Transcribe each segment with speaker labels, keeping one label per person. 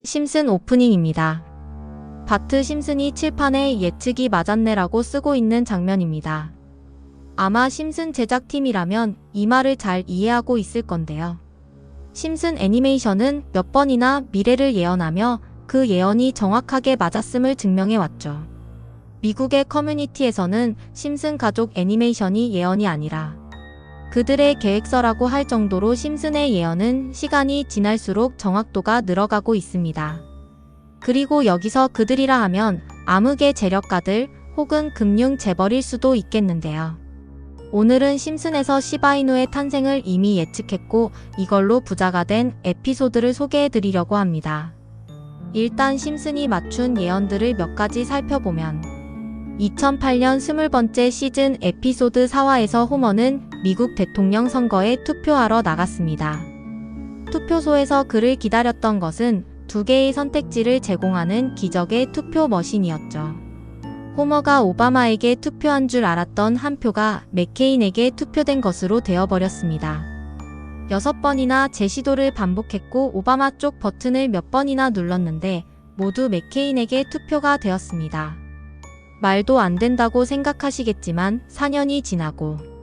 Speaker 1: 심슨 오프닝입니다. 바트 심슨이 칠판에 예측이 맞았네라고 쓰고 있는 장면입니다. 아마 심슨 제작팀이라면 이 말을 잘 이해하고 있을 건데요. 심슨 애니메이션은 몇 번이나 미래를 예언하며 그 예언이 정확하게 맞았음을 증명해왔죠. 미국의 커뮤니티에서는 심슨 가족 애니메이션이 예언이 아니라 그들의 계획서라고 할 정도로 심슨의 예언은 시간이 지날수록 정확도가 늘어가고 있습니다. 그리고 여기서 그들이라 하면 암흑의 재력가들 혹은 금융 재벌일 수도 있겠는데요. 오늘은 심슨에서 시바이누의 탄생을 이미 예측했고 이걸로 부자가 된 에피소드를 소개해드리려고 합니다. 일단 심슨이 맞춘 예언들을 몇 가지 살펴보면 2008년 20번째 시즌 에피소드 4화에서 호머는 미국 대통령 선거에 투표하러 나갔습니다. 투표소에서 그를 기다렸던 것은 2개의 선택지를 제공하는 기적의 투표 머신이었죠. 호머가 오바마에게 투표한 줄 알았던 한 표가 맥케인에게 투표된 것으로 되어버렸습니다. 6번이나 재시도를 반복했고 오바마 쪽 버튼을 몇 번이나 눌렀는데 모두 맥케인에게 투표가 되었습니다. 말도 안 된다고 생각하시겠지만 4년이 지나고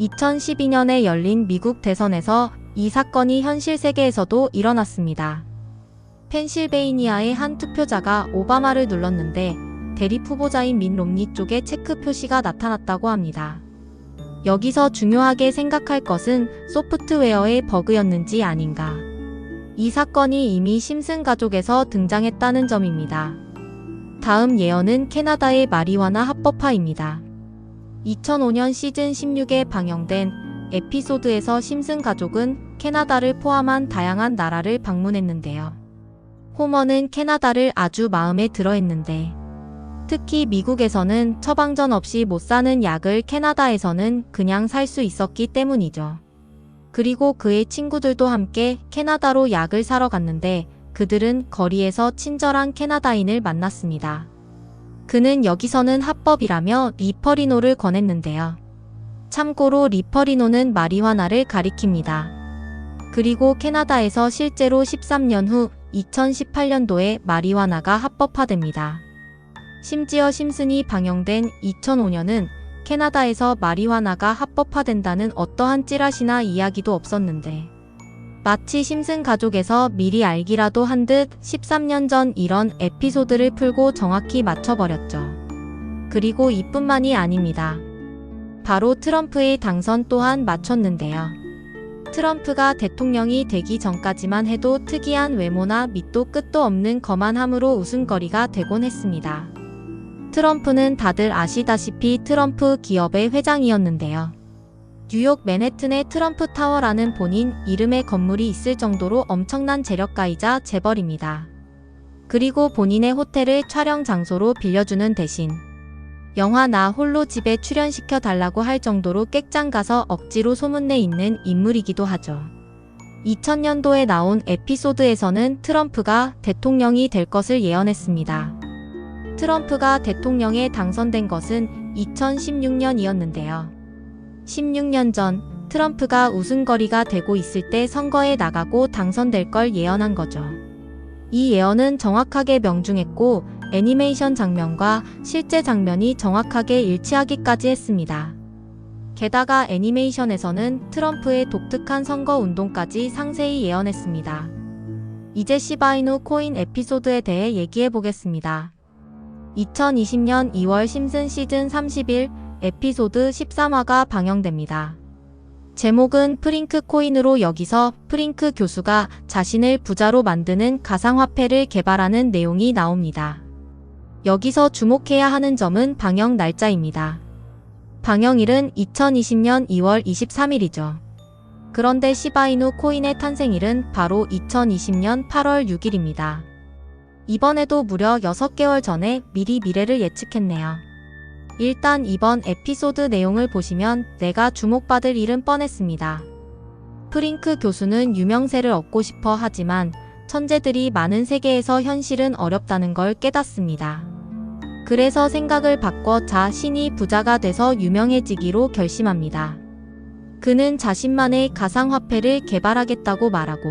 Speaker 1: 2012년에 열린 미국 대선에서 이 사건이 현실 세계에서도 일어났습니다. 펜실베이니아의 한 투표자가 오바마를 눌렀는데 대립 후보자인 민 롬니 쪽에 체크 표시가 나타났다고 합니다. 여기서 중요하게 생각할 것은 소프트웨어의 버그였는지 아닌가. 이 사건이 이미 심슨 가족에서 등장했다는 점입니다. 다음 예언은 캐나다의 마리화나 합법화입니다. 2005년 시즌 16에 방영된 에피소드에서 심슨 가족은 캐나다를 포함한 다양한 나라를 방문했는데요. 호머는 캐나다를 아주 마음에 들어 했는데 특히 미국에서는 처방전 없이 못 사는 약을 캐나다에서는 그냥 살 수 있었기 때문이죠. 그리고 그의 친구들도 함께 캐나다로 약을 사러 갔는데 그들은 거리에서 친절한 캐나다인을 만났습니다. 그는 여기서는 합법이라며 리퍼리노를 권했는데요. 참고로 리퍼리노는 마리화나를 가리킵니다. 그리고 캐나다에서 실제로 13년 후 2018년도에 마리화나가 합법화됩니다. 심지어 심슨이 방영된 2005년은 캐나다에서 마리화나가 합법화된다는 어떠한 찌라시나 이야기도 없었는데 마치 심슨 가족에서 미리 알기라도 한 듯 13년 전 이런 에피소드를 풀고 정확히 맞춰버렸죠. 그리고 이뿐만이 아닙니다. 바로 트럼프의 당선 또한 맞췄는데요. 트럼프가 대통령이 되기 전까지만 해도 특이한 외모나 밑도 끝도 없는 거만함으로 웃음거리가 되곤 했습니다. 트럼프는 다들 아시다시피 트럼프 기업의 회장이었는데요. 뉴욕 맨해튼의 트럼프 타워라는 본인 이름의 건물이 있을 정도로 엄청난 재력가이자 재벌입니다. 그리고 본인의 호텔을 촬영 장소로 빌려주는 대신 영화 나 홀로 집에 출연시켜 달라고 할 정도로 객장 가서 억지로 소문내 있는 인물이기도 하죠. 2000년도에 나온 에피소드에서는 트럼프가 대통령이 될 것을 예언했습니다. 트럼프가 대통령에 당선된 것은 2016년이었는데요. 16년 전 트럼프가 웃음거리가 되고 있을 때 선거에 나가고 당선될 걸 예언한 거죠. 이 예언은 정확하게 명중했고 애니메이션 장면과 실제 장면이 정확하게 일치하기까지 했습니다. 게다가 애니메이션에서는 트럼프의 독특한 선거 운동까지 상세히 예언했습니다. 이제 시바이누 코인 에피소드에 대해 얘기해 보겠습니다. 2020년 2월 심슨 시즌 31 에피소드 13화가 방영됩니다. 제목은 프링크 코인으로 여기서 프링크 교수가 자신을 부자로 만드는 가상화폐를 개발하는 내용이 나옵니다. 여기서 주목해야 하는 점은 방영 날짜입니다. 방영일은 2020년 2월 23일이죠. 그런데 시바이누 코인의 탄생일은 바로 2020년 8월 6일입니다. 이번에도 무려 6개월 전에 미리 미래를 예측했네요. 일단 이번 에피소드 내용을 보시면 내가 주목받을 일은 뻔했습니다. 프링크 교수는 유명세를 얻고 싶어 하지만 천재들이 많은 세계에서 현실은 어렵다는 걸 깨닫습니다. 그래서 생각을 바꿔 자신이 부자가 돼서 유명해지기로 결심합니다. 그는 자신만의 가상화폐를 개발하겠다고 말하고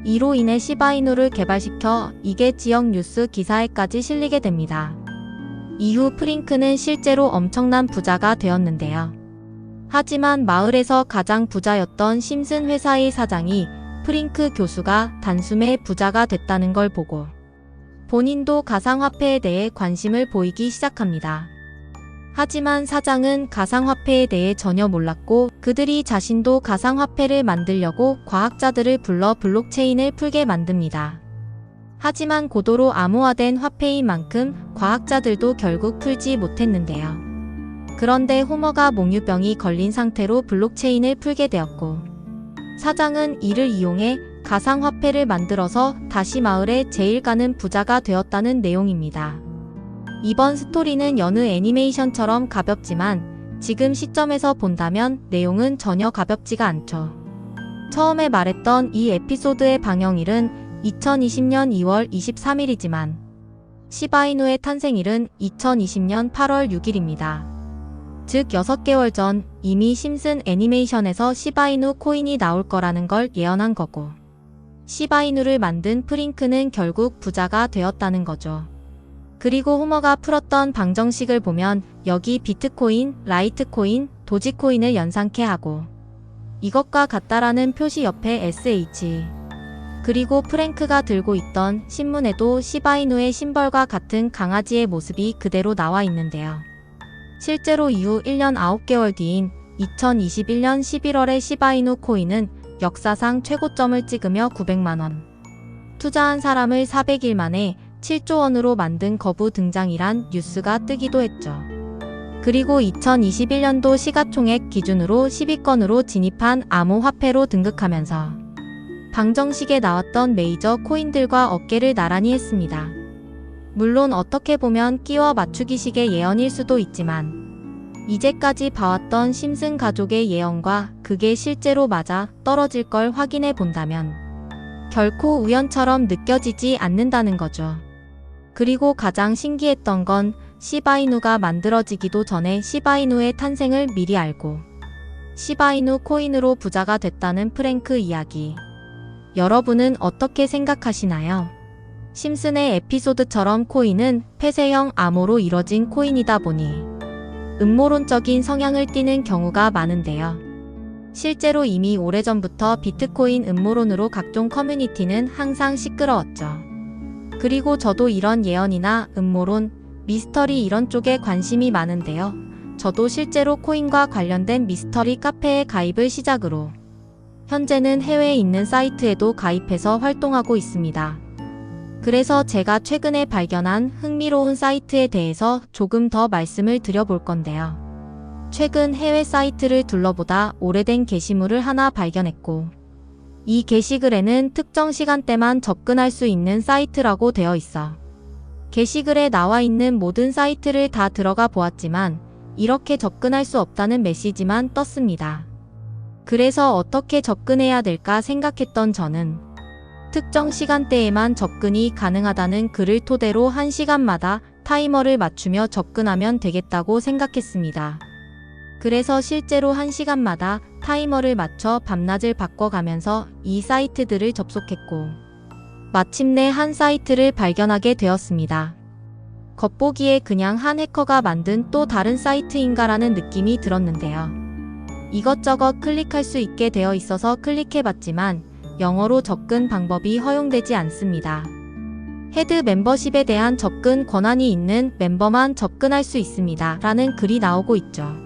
Speaker 1: 이로 인해 시바이누를 개발시켜 이게 지역 뉴스 기사에까지 실리게 됩니다. 이후 프링크는 실제로 엄청난 부자가 되었는데요. 하지만 마을에서 가장 부자였던 심슨 회사의 사장이 프링크 교수가 단숨에 부자가 됐다는 걸 보고 본인도 가상화폐에 대해 관심을 보이기 시작합니다. 하지만 사장은 가상화폐에 대해 전혀 몰랐고 그들이 자신도 가상화폐를 만들려고 과학자들을 불러 블록체인을 풀게 만듭니다. 하지만 고도로 암호화된 화폐인 만큼 과학자들도 결국 풀지 못했는데요. 그런데 호머가 몽유병이 걸린 상태로 블록체인을 풀게 되었고 사장은 이를 이용해 가상화폐를 만들어서 다시 마을의 제일 가는 부자가 되었다는 내용입니다. 이번 스토리는 여느 애니메이션처럼 가볍지만 지금 시점에서 본다면 내용은 전혀 가볍지가 않죠. 처음에 말했던 이 에피소드의 방영일은 2020년 2월 23일이지만 시바이누의 탄생일은 2020년 8월 6일입니다. 즉 6개월 전 이미 심슨 애니메이션에서 시바이누 코인이 나올 거라는 걸 예언한 거고 시바이누를 만든 프링크는 결국 부자가 되었다는 거죠. 그리고 호머가 풀었던 방정식을 보면 여기 비트코인, 라이트코인, 도지코인을 연상케 하고 이것과 같다라는 표시 옆에 SH 그리고 프랭크가 들고 있던 신문에도 시바이누의 심벌과 같은 강아지의 모습이 그대로 나와 있는데요. 실제로 이후 1년 9개월 뒤인 2021년 11월에 시바이누 코인은 역사상 최고점을 찍으며 900만원, 투자한 사람을 400일 만에 7조 원으로 만든 거부 등장이란 뉴스가 뜨기도 했죠. 그리고 2021년도 시가총액 기준으로 10위권으로 진입한 암호화폐로 등극하면서 방정식에 나왔던 메이저 코인들과 어깨를 나란히 했습니다. 물론 어떻게 보면 끼워 맞추기식의 예언일 수도 있지만 이제까지 봐왔던 심슨 가족의 예언과 그게 실제로 맞아 떨어질 걸 확인해 본다면 결코 우연처럼 느껴지지 않는다는 거죠. 그리고 가장 신기했던 건 시바이누가 만들어지기도 전에 시바이누의 탄생을 미리 알고 시바이누 코인으로 부자가 됐다는 프랭크 이야기. 여러분은 어떻게 생각하시나요? 심슨의 에피소드처럼 코인은 폐쇄형 암호로 이뤄진 코인이다 보니 음모론적인 성향을 띠는 경우가 많은데요. 실제로 이미 오래전부터 비트코인 음모론으로 각종 커뮤니티는 항상 시끄러웠죠. 그리고 저도 이런 예언이나 음모론, 미스터리 이런 쪽에 관심이 많은데요. 저도 실제로 코인과 관련된 미스터리 카페에 가입을 시작으로 현재는 해외에 있는 사이트에도 가입해서 활동하고 있습니다. 그래서 제가 최근에 발견한 흥미로운 사이트에 대해서 조금 더 말씀을 드려볼 건데요. 최근 해외 사이트를 둘러보다 오래된 게시물을 하나 발견했고 이 게시글에는 특정 시간대만 접근할 수 있는 사이트라고 되어 있어 게시글에 나와 있는 모든 사이트를 다 들어가 보았지만 이렇게 접근할 수 없다는 메시지만 떴습니다. 그래서 어떻게 접근해야 될까 생각했던 저는 특정 시간대에만 접근이 가능하다는 글을 토대로 1시간마다 타이머를 맞추며 접근하면 되겠다고 생각했습니다. 그래서 실제로 1시간마다 타이머를 맞춰 밤낮을 바꿔가면서 이 사이트들을 접속했고 마침내 한 사이트를 발견하게 되었습니다. 겉보기에 그냥 한 해커가 만든 또 다른 사이트인가라는 느낌이 들었는데요. 이것저것 클릭할 수 있게 되어 있어서 클릭해봤지만 영어로 접근 방법이 허용되지 않습니다. 헤드 멤버십에 대한 접근 권한이 있는 멤버만 접근할 수 있습니다. 라는 글이 나오고 있죠.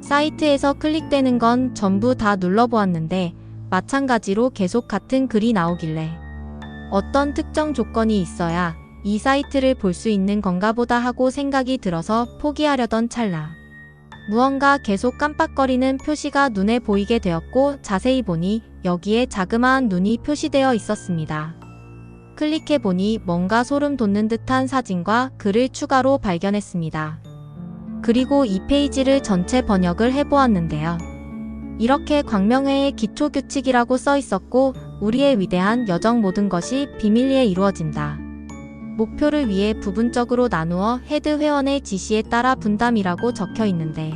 Speaker 1: 사이트에서 클릭되는 건 전부 다 눌러보았는데 마찬가지로 계속 같은 글이 나오길래 어떤 특정 조건이 있어야 이 사이트를 볼 수 있는 건가 보다 하고 생각이 들어서 포기하려던 찰나 무언가 계속 깜빡거리는 표시가 눈에 보이게 되었고 자세히 보니 여기에 자그마한 눈이 표시되어 있었습니다. 클릭해보니 뭔가 소름 돋는 듯한 사진과 글을 추가로 발견했습니다. 그리고 이 페이지를 전체 번역을 해보았는데요. 이렇게 광명회의 기초규칙이라고 써 있었고 우리의 위대한 여정 모든 것이 비밀리에 이루어진다. 목표를 위해 부분적으로 나누어 헤드 회원의 지시에 따라 분담이라고 적혀 있는데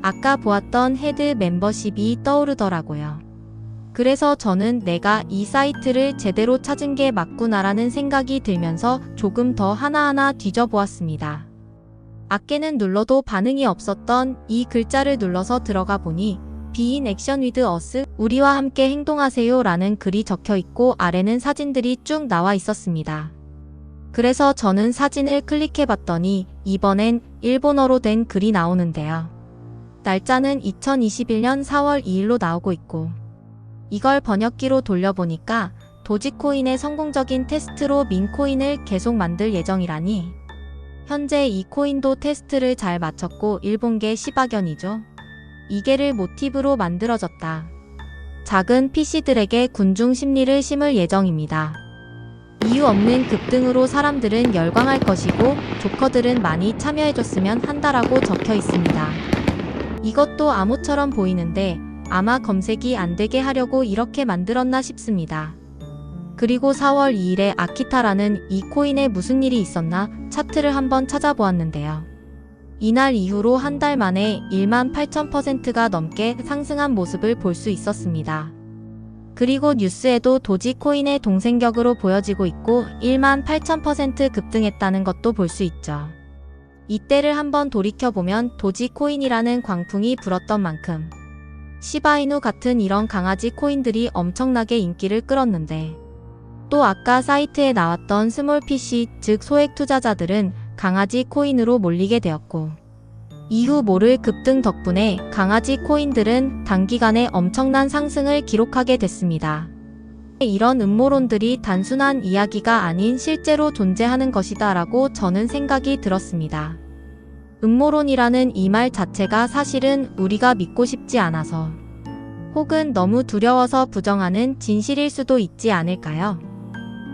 Speaker 1: 아까 보았던 헤드 멤버십이 떠오르더라고요. 그래서 저는 내가 이 사이트를 제대로 찾은 게 맞구나라는 생각이 들면서 조금 더 하나하나 뒤져보았습니다. 아께는 눌러도 반응이 없었던 이 글자를 눌러서 들어가 보니 Be in action with us, 우리와 함께 행동하세요 라는 글이 적혀 있고 아래는 사진들이 쭉 나와 있었습니다. 그래서 저는 사진을 클릭해 봤더니 이번엔 일본어로 된 글이 나오는데요. 날짜는 2021년 4월 2일로 나오고 있고 이걸 번역기로 돌려보니까 도지코인의 성공적인 테스트로 민코인을 계속 만들 예정이라니 현재 이 코인도 테스트를 잘 마쳤고 일본계 시바견이죠. 이게를 모티브로 만들어졌다. 작은 PC들에게 군중 심리를 심을 예정입니다. 이유 없는 급등으로 사람들은 열광할 것이고 조커들은 많이 참여해줬으면 한다라고 적혀 있습니다. 이것도 암호처럼 보이는데 아마 검색이 안 되게 하려고 이렇게 만들었나 싶습니다. 그리고 4월 2일에 아키타라는 이 코인에 무슨 일이 있었나 차트를 한번 찾아보았는데요. 이날 이후로 한 달 만에 18,000%가 넘게 상승한 모습을 볼 수 있었습니다. 그리고 뉴스에도 도지코인의 동생격으로 보여지고 있고 18,000% 급등했다는 것도 볼 수 있죠. 이때를 한번 돌이켜보면 도지코인이라는 광풍이 불었던 만큼 시바이누 같은 이런 강아지 코인들이 엄청나게 인기를 끌었는데 또 아까 사이트에 나왔던 스몰 PC, 즉 소액 투자자들은 강아지 코인으로 몰리게 되었고 이후 모를 급등 덕분에 강아지 코인들은 단기간에 엄청난 상승을 기록하게 됐습니다. 이런 음모론들이 단순한 이야기가 아닌 실제로 존재하는 것이다 라고 저는 생각이 들었습니다. 음모론이라는 이 말 자체가 사실은 우리가 믿고 싶지 않아서 혹은 너무 두려워서 부정하는 진실일 수도 있지 않을까요?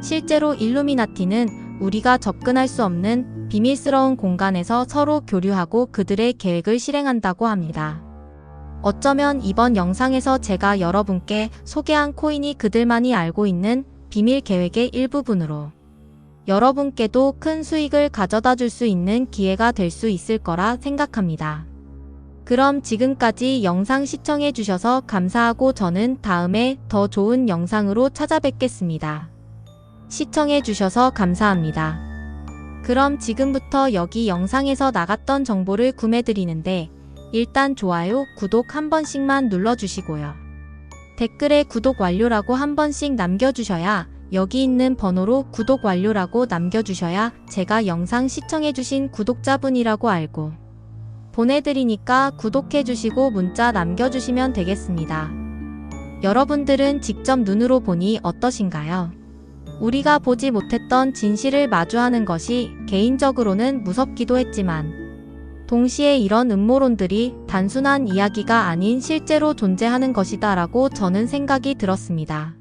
Speaker 1: 실제로 일루미나티는 우리가 접근할 수 없는 비밀스러운 공간에서 서로 교류하고 그들의 계획을 실행한다고 합니다. 어쩌면 이번 영상에서 제가 여러분께 소개한 코인이 그들만이 알고 있는 비밀 계획의 일부분으로 여러분께도 큰 수익을 가져다 줄 수 있는 기회가 될 수 있을 거라 생각합니다. 그럼 지금까지 영상 시청해 주셔서 감사하고 저는 다음에 더 좋은 영상으로 찾아뵙겠습니다. 시청해 주셔서 감사합니다. 그럼 지금부터 여기 영상에서 나갔던 정보를 구매드리는데 일단 좋아요, 구독 한 번씩만 눌러주시고요. 댓글에 구독 완료라고 한 번씩 남겨주셔야 여기 있는 번호로 구독 완료라고 남겨주셔야 제가 영상 시청해주신 구독자분이라고 알고 보내드리니까 구독해주시고 문자 남겨주시면 되겠습니다. 여러분들은 직접 눈으로 보니 어떠신가요? 우리가 보지 못했던 진실을 마주하는 것이 개인적으로는 무섭기도 했지만 동시에 이런 음모론들이 단순한 이야기가 아닌 실제로 존재하는 것이다 라고 저는 생각이 들었습니다.